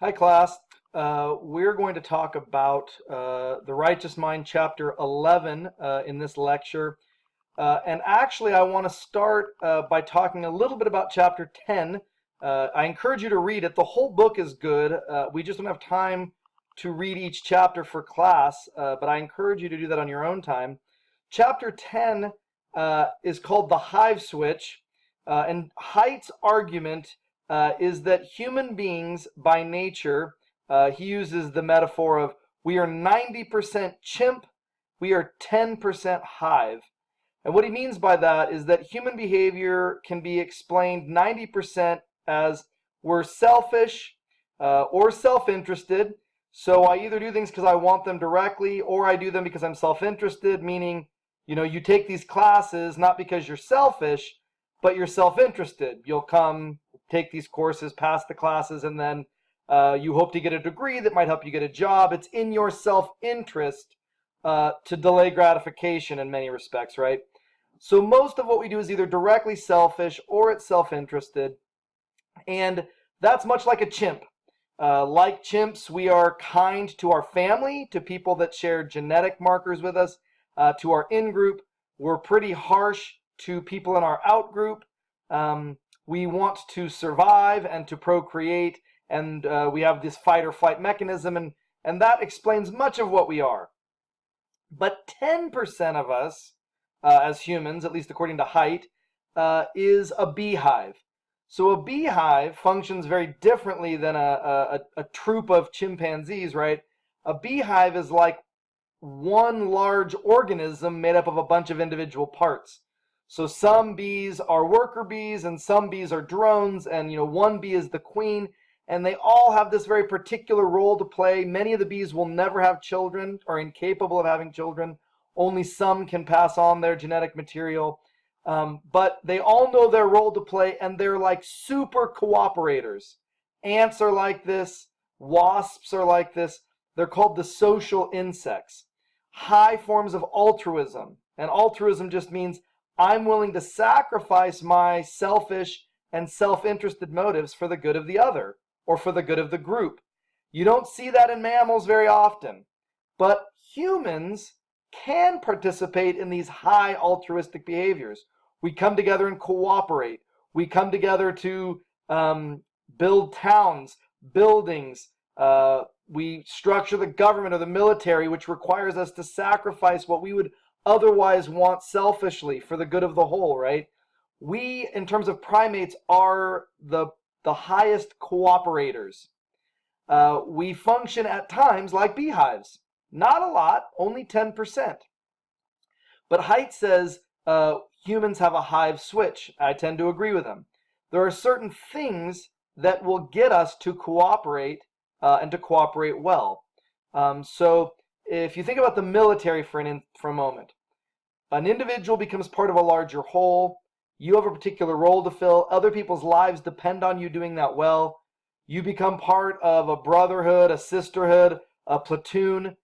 Hi, class. We're going to talk about the Righteous Mind, chapter 11, in this lecture. And actually, I want to start by talking a little bit about chapter 10. I encourage you to read it. The whole book is good. We just don't have time to read each chapter for class, but I encourage you to do that on your own time. Chapter 10 is called the Hive Switch, and Haidt's argument is that human beings by nature, he uses the metaphor of we are 90% chimp, we are 10% hive. And what he means by that is that human behavior can be explained 90% as we're selfish or self-interested. So I either do things because I want them directly, or I do them because I'm self-interested, meaning, you take these classes not because you're selfish, but you're self-interested. You'll come, take these courses, pass the classes, and then you hope to get a degree that might help you get a job. It's in your self-interest to delay gratification in many respects, right? So most of what we do is either directly selfish or it's self-interested, and that's much like a chimp. Like chimps, we are kind to our family, to people that share genetic markers with us, to our in-group. We're pretty harsh to people in our out-group. We want to survive and to procreate, and we have this fight or flight mechanism, and that explains much of what we are. But 10% of us, as humans, at least according to Haidt, is a beehive. So a beehive functions very differently than a troop of chimpanzees, right? A beehive is like one large organism made up of a bunch of individual parts. So some bees are worker bees and some bees are drones, and one bee is the queen, and they all have this very particular role to play. Many of the bees will never have children, or incapable of having children. Only some can pass on their genetic material. But they all know their role to play, and they're like super cooperators. Ants are like this. Wasps are like this. They're called the social insects. High forms of altruism. And altruism just means I'm willing to sacrifice my selfish and self-interested motives for the good of the other, or for the good of the group. You don't see that in mammals very often. But humans can participate in these high altruistic behaviors. We come together and cooperate. We come together to build towns, buildings. We structure the government or the military, which requires us to sacrifice what we would otherwise want selfishly for the good of the whole, right? We, in terms of primates, are the highest cooperators. We function at times like beehives. Not a lot, only 10%. But Haidt says humans have a hive switch. I tend to agree with him. There are certain things that will get us to cooperate and to cooperate well. So if you think about the military for a moment, an individual becomes part of a larger whole. You have a particular role to fill. Other people's lives depend on you doing that well. You become part of a brotherhood, a sisterhood, a platoon.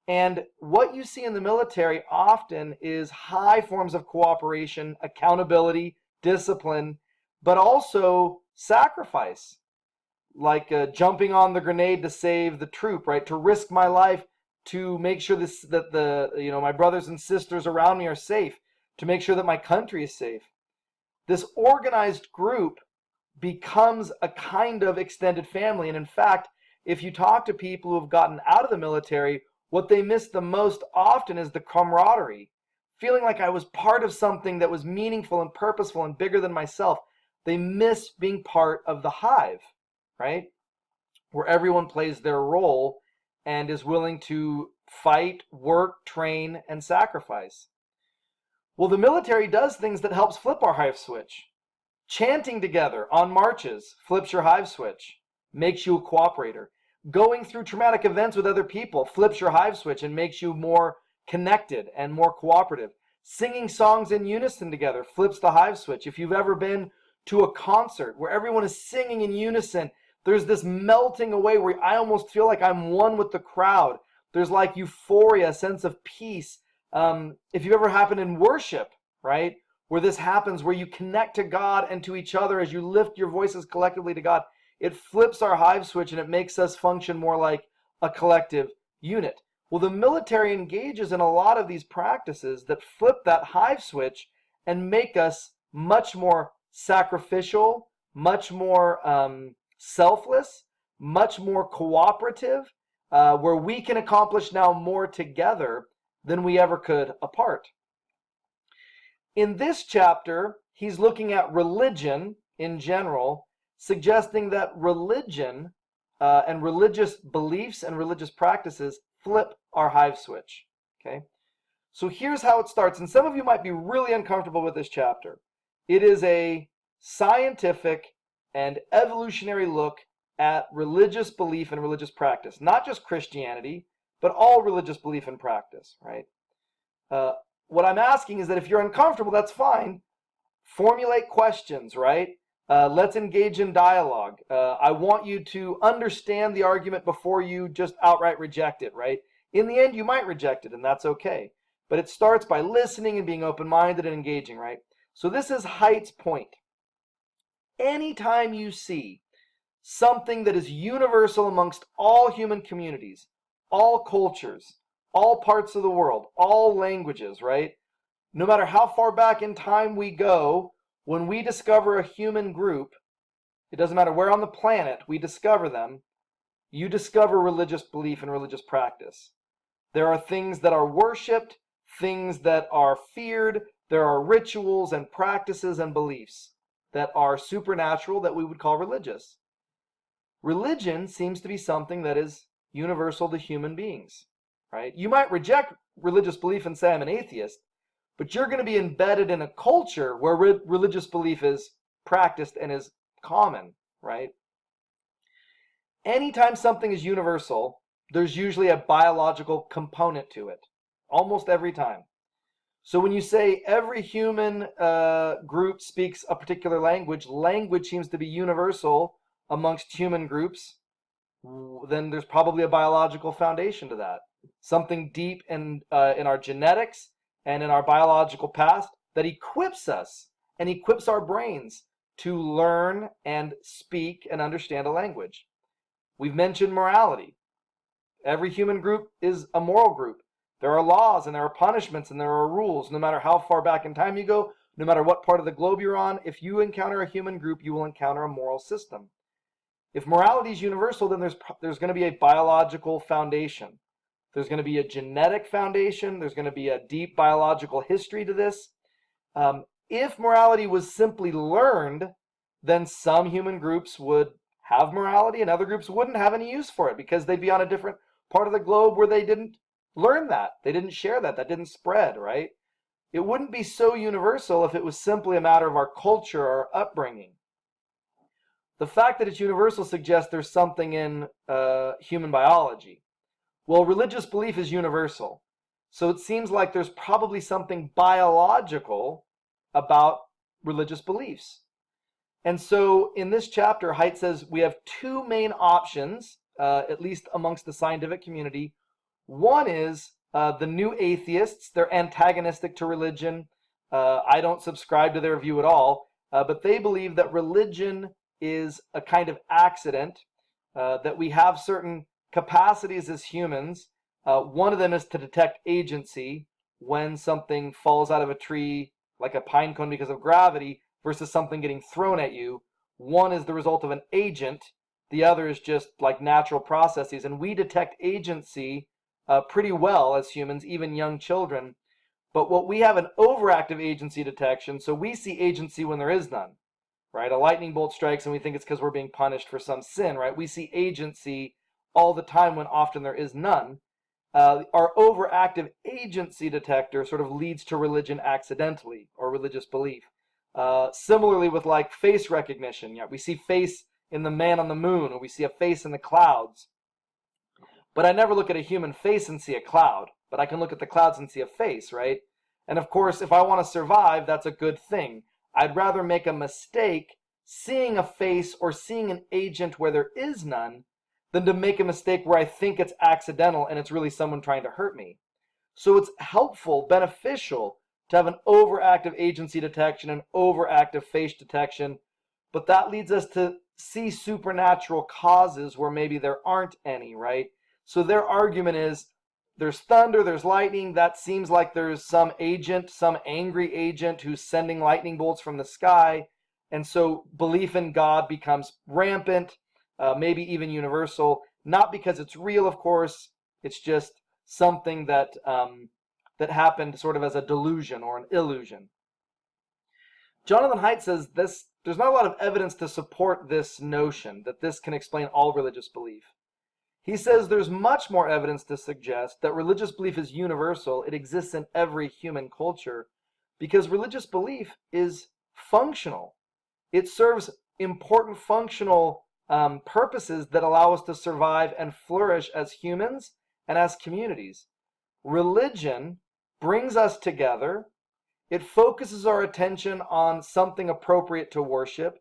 And what you see in the military often is high forms of cooperation, accountability, discipline, but also sacrifice, like jumping on the grenade to save the troop, right? To risk my life to make sure that my brothers and sisters around me are safe, to make sure that my country is safe. This organized group becomes a kind of extended family. And in fact, if you talk to people who have gotten out of the military, what they miss the most often is the camaraderie, feeling like I was part of something that was meaningful and purposeful and bigger than myself. They miss being part of the hive, right? Where everyone plays their role and is willing to fight, work, train, and sacrifice. Well, the military does things that helps flip our hive switch. Chanting together on marches flips your hive switch, makes you a cooperator. Going through traumatic events with other people flips your hive switch and makes you more connected and more cooperative. Singing songs in unison together flips the hive switch. If you've ever been to a concert where everyone is singing in unison, there's this melting away where I almost feel like I'm one with the crowd. There's like euphoria, a sense of peace. If you've ever happened in worship, right, where this happens, where you connect to God and to each other as you lift your voices collectively to God, It flips our hive switch and it makes us function more like a collective unit. Well, the military engages in a lot of these practices that flip that hive switch and make us much more sacrificial, much more selfless, much more cooperative, where we can accomplish now more together than we ever could apart. In this chapter, he's looking at religion in general, suggesting that religion and religious beliefs and religious practices flip our hive switch. Okay, so here's how it starts, and some of you might be really uncomfortable with this chapter. It is a scientific and evolutionary look at religious belief and religious practice, not just Christianity, but all religious belief and practice, right? What I'm asking is that if you're uncomfortable, that's fine. Formulate questions, right? Let's engage in dialogue. I want you to understand the argument before you just outright reject it, right? In the end, you might reject it, and that's okay. But it starts by listening and being open-minded and engaging, right? So this is Haidt's point. Anytime you see something that is universal amongst all human communities, all cultures, all parts of the world, all languages, right? No matter how far back in time we go, when we discover a human group, it doesn't matter where on the planet we discover them, you discover religious belief and religious practice. There are things that are worshipped, things that are feared, there are rituals and practices and beliefs that are supernatural that we would call religious. Religion seems to be something that is universal to human beings, right? You might reject religious belief and say I'm an atheist, but you're going to be embedded in a culture where religious belief is practiced and is common, right? Anytime something is universal, there's usually a biological component to it, almost every time. So when you say every human group speaks a particular language, language seems to be universal amongst human groups, then there's probably a biological foundation to that. Something deep in our genetics and in our biological past that equips us and equips our brains to learn and speak and understand a language. We've mentioned morality. Every human group is a moral group. There are laws and there are punishments and there are rules. No matter how far back in time you go, no matter what part of the globe you're on, if you encounter a human group, you will encounter a moral system. If morality is universal, then there's going to be a biological foundation. There's going to be a genetic foundation. There's going to be a deep biological history to this. If morality was simply learned, then some human groups would have morality and other groups wouldn't have any use for it because they'd be on a different part of the globe where they didn't learn that. They didn't share that. That didn't spread, right? It wouldn't be so universal if it was simply a matter of our culture or upbringing. The fact that it's universal suggests there's something in human biology. Well, religious belief is universal. So it seems like there's probably something biological about religious beliefs. And so in this chapter, Haidt says we have two main options, at least amongst the scientific community. One is the new atheists. They're antagonistic to religion. I don't subscribe to their view at all, but they believe that religion is a kind of accident, that we have certain capacities as humans. One of them is to detect agency when something falls out of a tree, like a pine cone because of gravity, versus something getting thrown at you. One is the result of an agent. The other is just like natural processes. And we detect agency pretty well as humans, even young children. But what we have an overactive agency detection, so we see agency when there is none, right? A lightning bolt strikes and we think it's because we're being punished for some sin, right? We see agency all the time when often there is none. Our overactive agency detector sort of leads to religion accidentally, or religious belief. Similarly with like face recognition. Yeah, we see face in the man on the moon, or we see a face in the clouds. But I never look at a human face and see a cloud, but I can look at the clouds and see a face, right? And of course, if I want to survive, that's a good thing. I'd rather make a mistake seeing a face or seeing an agent where there is none than to make a mistake where I think it's accidental and it's really someone trying to hurt me. So it's helpful, beneficial to have an overactive agency detection and overactive face detection, but that leads us to see supernatural causes where maybe there aren't any, right? So their argument is there's thunder, there's lightning, that seems like there's some agent, some angry agent who's sending lightning bolts from the sky, and so belief in God becomes rampant, maybe even universal, not because it's real, of course, it's just something that that happened sort of as a delusion or an illusion. Jonathan Haidt says there's not a lot of evidence to support this notion that this can explain all religious belief. He says there's much more evidence to suggest that religious belief is universal. It exists in every human culture because religious belief is functional. It serves important functional purposes that allow us to survive and flourish as humans and as communities. Religion brings us together. It focuses our attention on something appropriate to worship.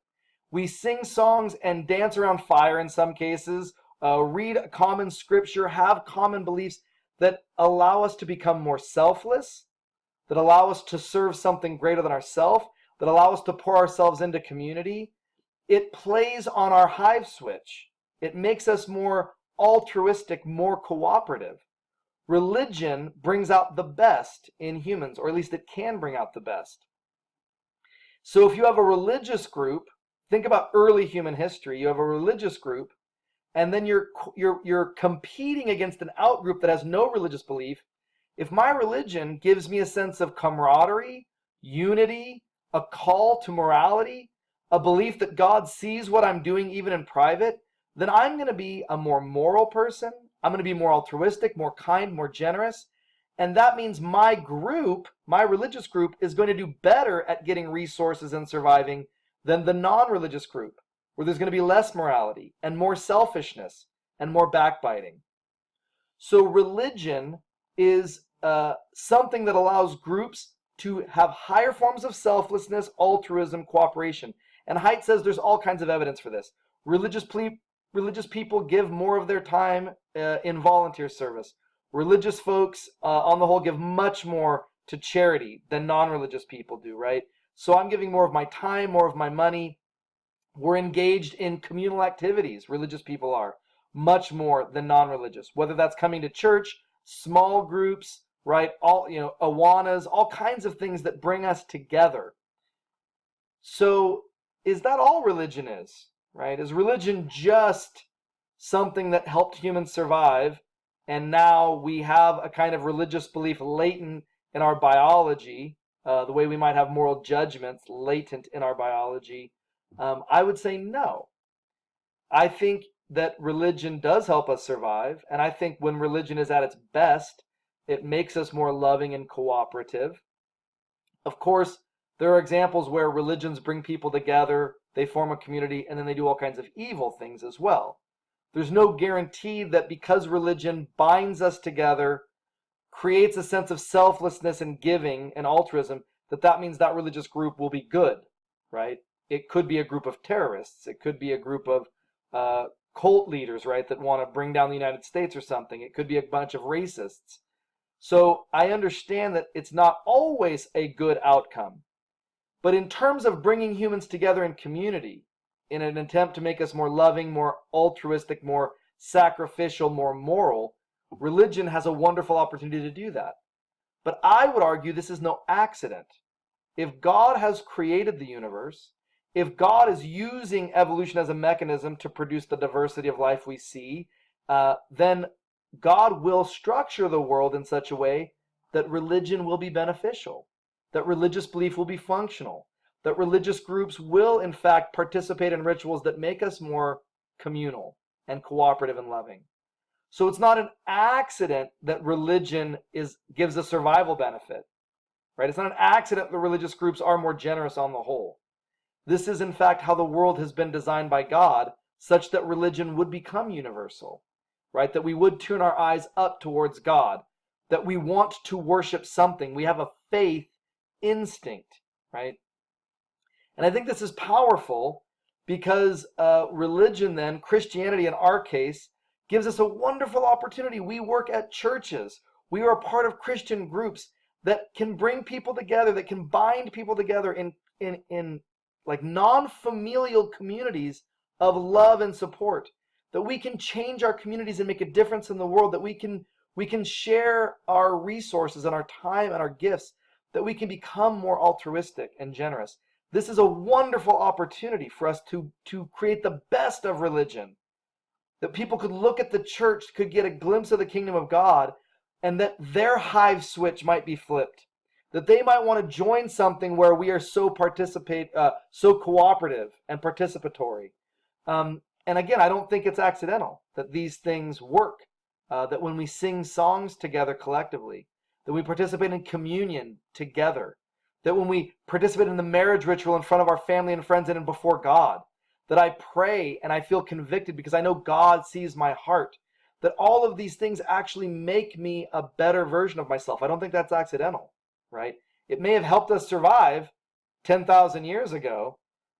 We sing songs and dance around fire in some cases, read common scripture, have common beliefs that allow us to become more selfless, that allow us to serve something greater than ourselves, that allow us to pour ourselves into community. It plays on our hive switch. It makes us more altruistic, more cooperative. Religion brings out the best in humans, or at least it can bring out the best. So if you have a religious group, think about early human history, you have a religious group, and then you're competing against an outgroup that has no religious belief. If my religion gives me a sense of camaraderie, unity, a call to morality, a belief that God sees what I'm doing even in private, then I'm going to be a more moral person. I'm going to be more altruistic, more kind, more generous. And that means my group, my religious group, is going to do better at getting resources and surviving than the non-religious group, where there's going to be less morality and more selfishness and more backbiting. So religion is something that allows groups to have higher forms of selflessness, altruism, cooperation. And Haidt says there's all kinds of evidence for this. Religious people give more of their time in volunteer service. Religious folks, on the whole, give much more to charity than non-religious people do, right? So I'm giving more of my time, more of my money. We're engaged in communal activities, religious people are, much more than non-religious. Whether that's coming to church, small groups, right? All, awanas, all kinds of things that bring us together. So is that all religion is, right? Is religion just something that helped humans survive, and now we have a kind of religious belief latent in our biology, the way we might have moral judgments latent in our biology? I would say no. I think that religion does help us survive, and I think when religion is at its best, it makes us more loving and cooperative. Of course, there are examples where religions bring people together, they form a community, and then they do all kinds of evil things as well. There's no guarantee that because religion binds us together, creates a sense of selflessness and giving and altruism, that means that religious group will be good, right? It could be a group of terrorists. It could be a group of cult leaders, right, that want to bring down the United States or something. It could be a bunch of racists. So I understand that it's not always a good outcome. But in terms of bringing humans together in community, in an attempt to make us more loving, more altruistic, more sacrificial, more moral, religion has a wonderful opportunity to do that. But I would argue this is no accident. If God has created the universe, if God is using evolution as a mechanism to produce the diversity of life we see, then God will structure the world in such a way that religion will be beneficial, that religious belief will be functional, that religious groups will, in fact, participate in rituals that make us more communal and cooperative and loving. So it's not an accident that religion gives a survival benefit, right? It's not an accident that religious groups are more generous on the whole. This is, in fact, how the world has been designed by God, such that religion would become universal, right? That we would turn our eyes up towards God, that we want to worship something. We have a faith instinct, right? And I think this is powerful because religion then, Christianity in our case, gives us a wonderful opportunity. We work at churches. We are a part of Christian groups that can bring people together, that can bind people together in like non-familial communities of love and support, that we can change our communities and make a difference in the world, that we can share our resources and our time and our gifts, that we can become more altruistic and generous. This is a wonderful opportunity for us to create the best of religion, that people could look at the church, could get a glimpse of the kingdom of God, and that their hive switch might be flipped, that they might want to join something where we are so cooperative and participatory. And again, I don't think it's accidental that these things work, that when we sing songs together collectively, that we participate in communion together, that when we participate in the marriage ritual in front of our family and friends and before God, that I pray and I feel convicted because I know God sees my heart, that all of these things actually make me a better version of myself. I don't think that's accidental, right? It may have helped us survive 10,000 years ago,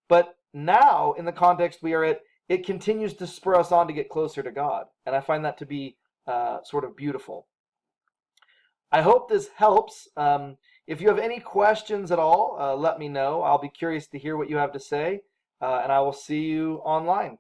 but now in the context we are at, it continues to spur us on to get closer to God. And I find that to be sort of beautiful. I hope this helps. If you have any questions at all, let me know. I'll be curious to hear what you have to say, and I will see you online.